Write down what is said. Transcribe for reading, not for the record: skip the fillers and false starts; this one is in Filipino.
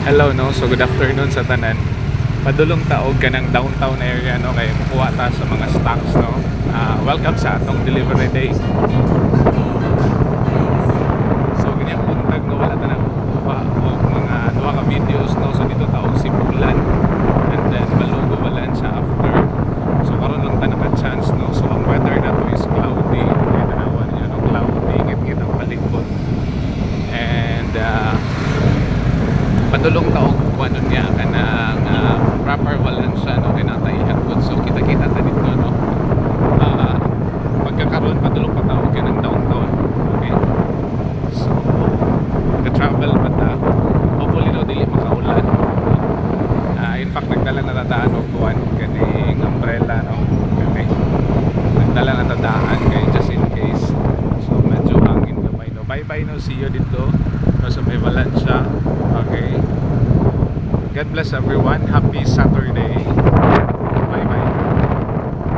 Hello no, so good afternoon sa tanan. Padulong taog ka ng downtown area no kay mukuha ta sa mga stocks no. Welcome sa atong delivery day. So ganyan buntag no wala ta nang kuha og mga duha ka videos no, so dito taog simulan and then malugo wala siya after. So karon lang ta naka-chance no. So ang weather nato is cloudy. Kaya tanawan niyo no, cloudy ngit-ngit ang palibot. And padulong taog kuno niya kanang proper balance no kinatay hangtod, so kita-kita ta dito no. Pagkakaroon padulong pa taog kanang downtown. Okay, so ka-travel pa ta, hopefully no dili makaulan. In fact nagdala na tadaan og kuan kaning umbrella no. Okay, nagdala na tadaan kay just in case. So medyo hangin gamay no. Bye bye no, see you dito no sa may Valencia. Okay, God bless everyone. Happy Saturday.